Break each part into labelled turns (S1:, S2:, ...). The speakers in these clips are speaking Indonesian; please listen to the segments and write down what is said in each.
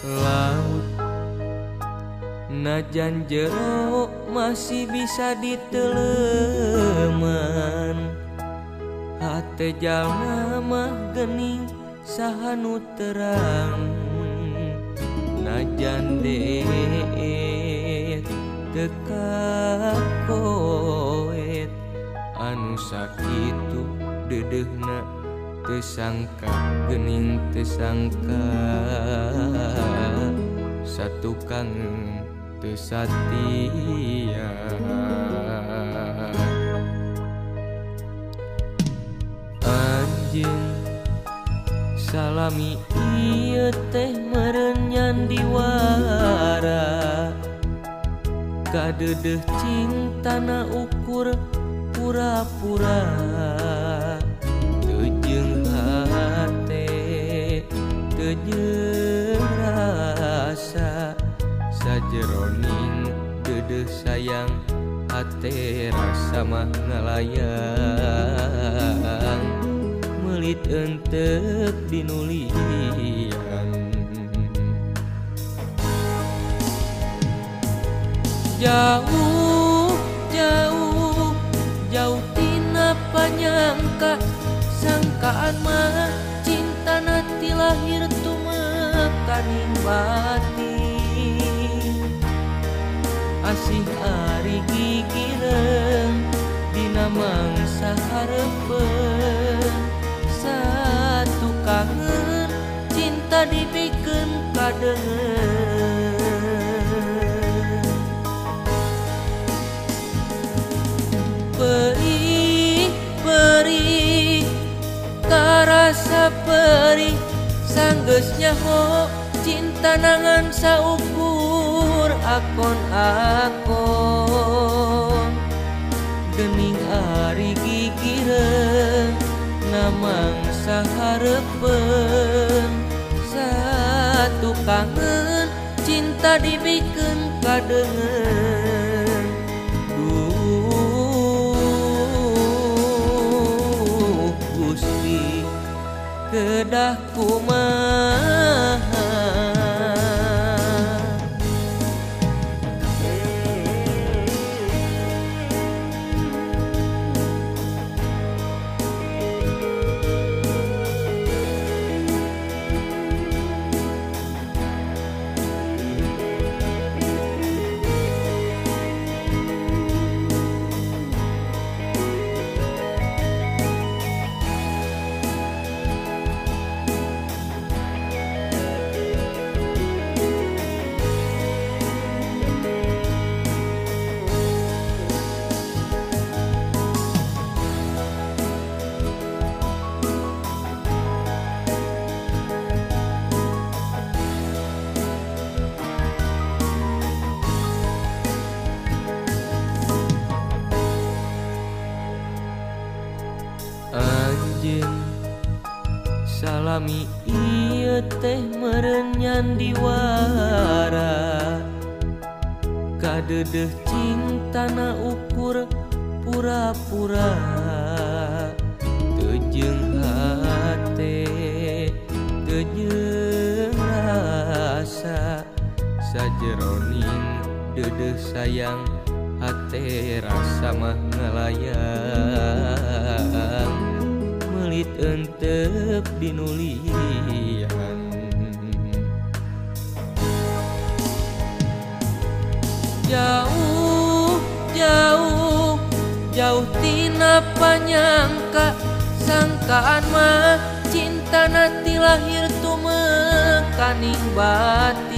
S1: Laut najan jero masih bisa diteleman, hate jalma mah geuning saha nu terang. Najan deet teu kakoet anu sakitu deudeuhna teu sangka geuning teu sangka satukang teu satia. Anjeun salami ieu teh meureun nyandi wara, kadeudeuh cintana ukur pura-pura. Jeung hate teu jeung rasa, sajeroning deudeuh sayang hate rasa mah ngalayang, meulit enteuk dinulian. Jauh jauh jauh tina panyangka, sangkaan mah cinta nanti lahir tumekaning batin. Asih ari gigireun dina mangsa hareupeun, satu kangen cinta dibikeun kadeungeun. Perih perih karasa perih, sanggeus nyaho cinta nangan saukur akon-akon. Geuning ari gigireun namang sahareupeun, satu kangen cinta dibikeun kadeungeun. Gusti kedah kumaha. Anjeun salami ieu teh meureun nyandi wara, kadeudeuh cintana ukur pura-pura. Teu jeung hate teu jeung rasa, sajeroning deudeuh sayang hate rasa mah ngalayang, meulit enteuk dinulian. Jauh jauh jauh tina panyangka, sangkaan mah cinta nanti lahir tumekaning batin.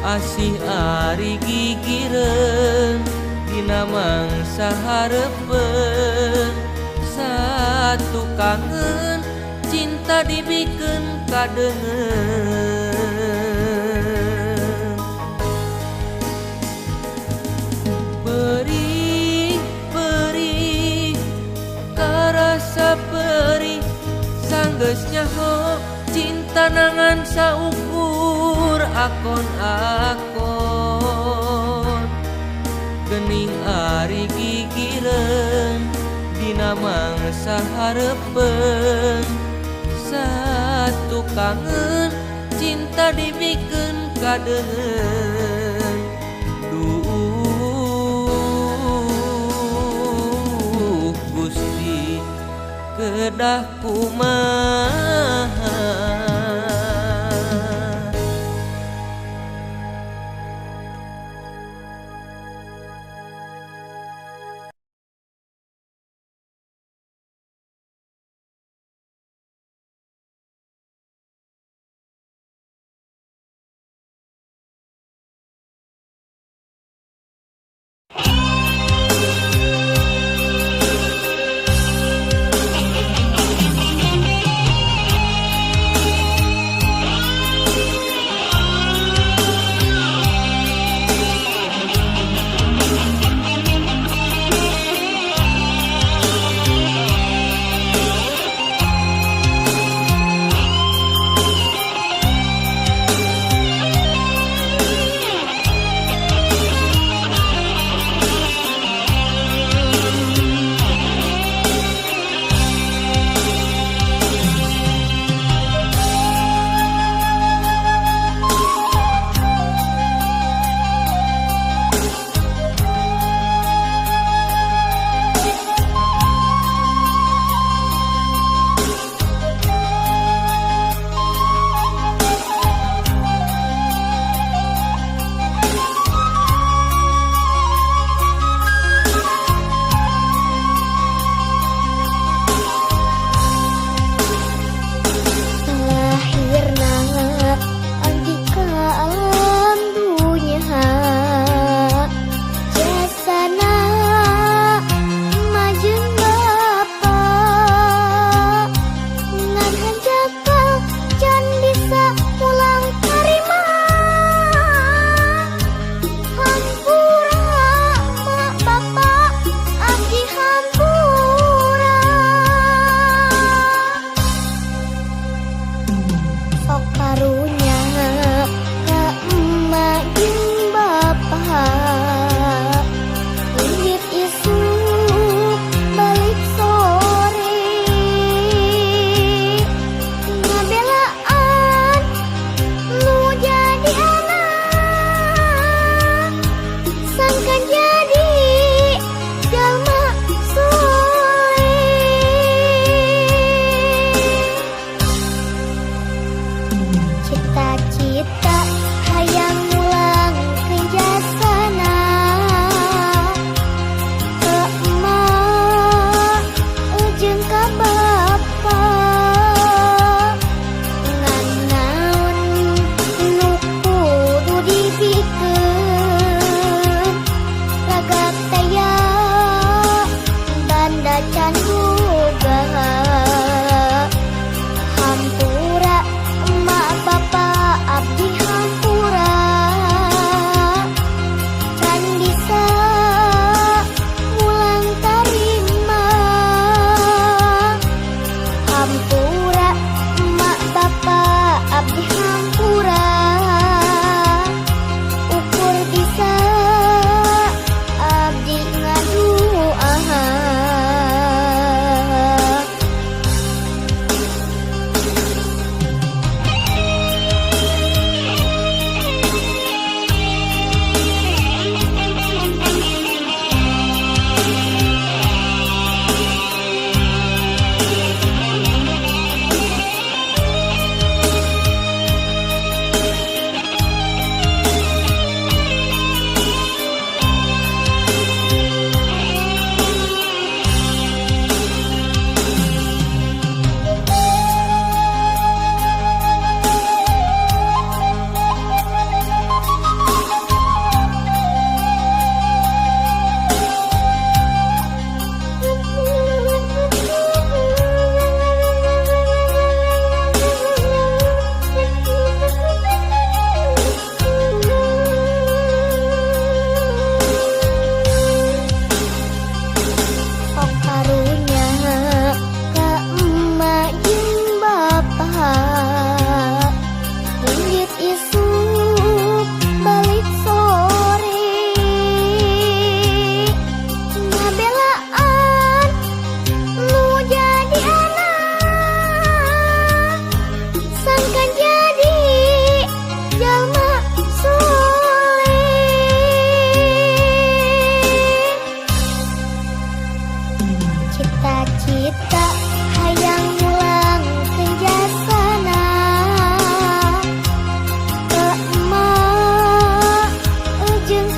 S1: Asih ari gigireun dina mangsa hareupeun, satu kangen cinta cinta dibikin kadeung. Perih, perih, karasa perih, sanggeusnya ho cinta nangan saukur akon-akon. Gening ari gigireun dina mangsa hareupeun, satu kangen cinta dibikin kadeung. Duh Gusti kedah kumaha.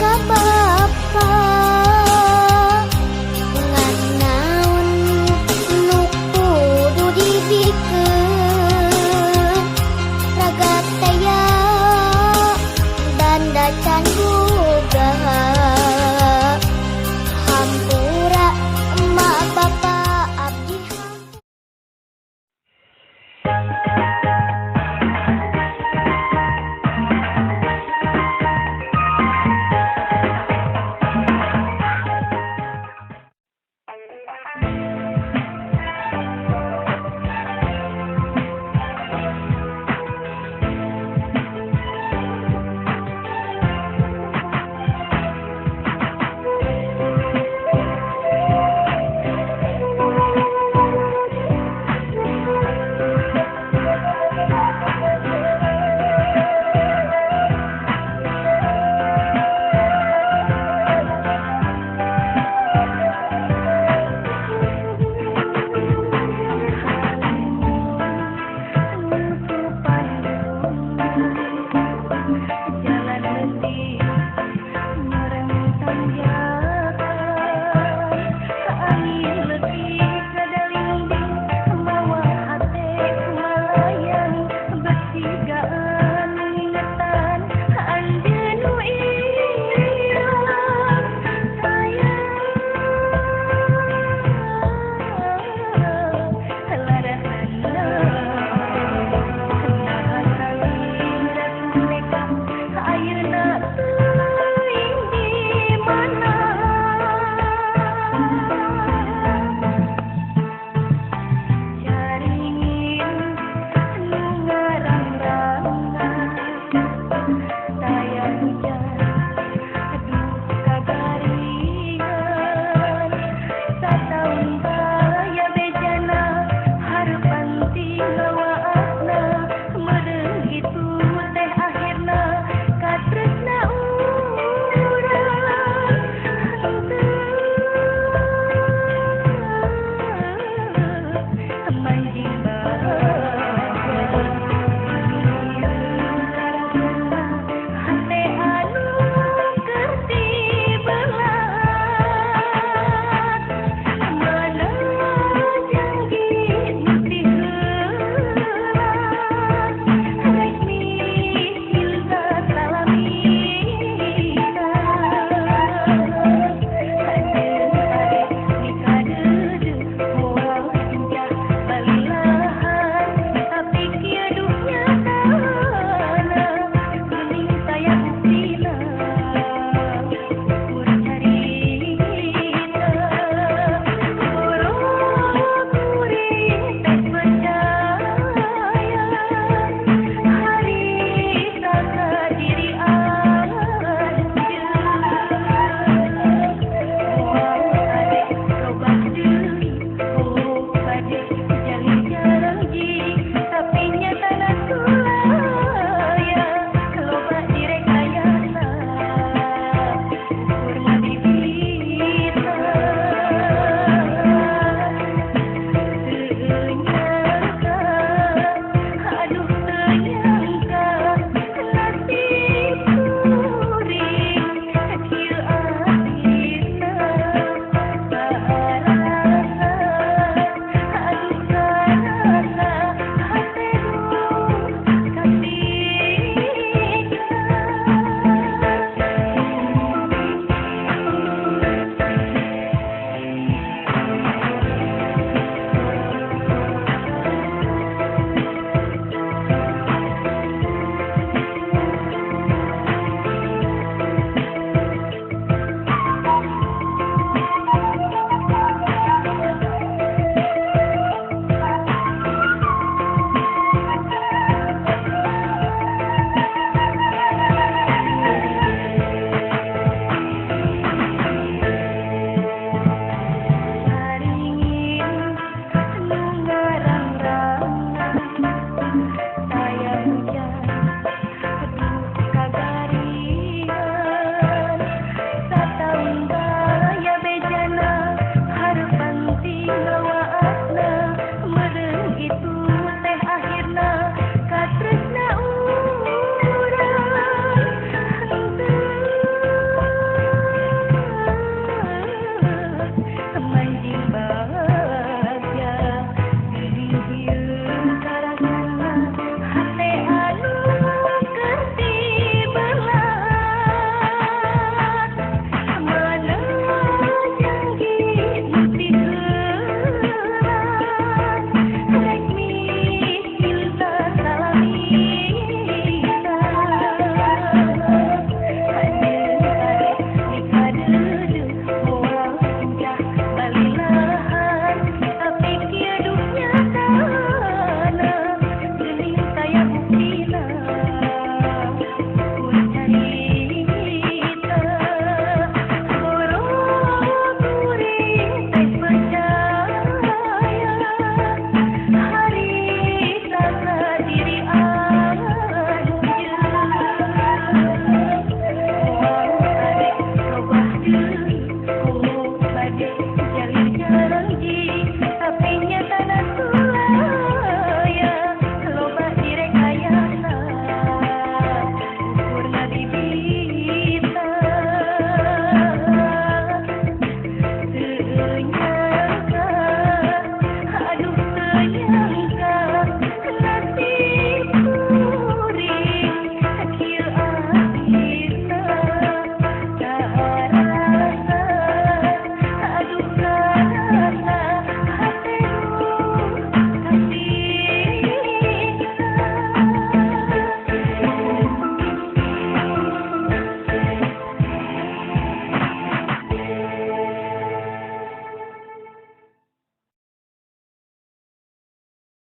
S2: ka bapa ngan naon nu kudu dibikeun ragat daya dan dacan boga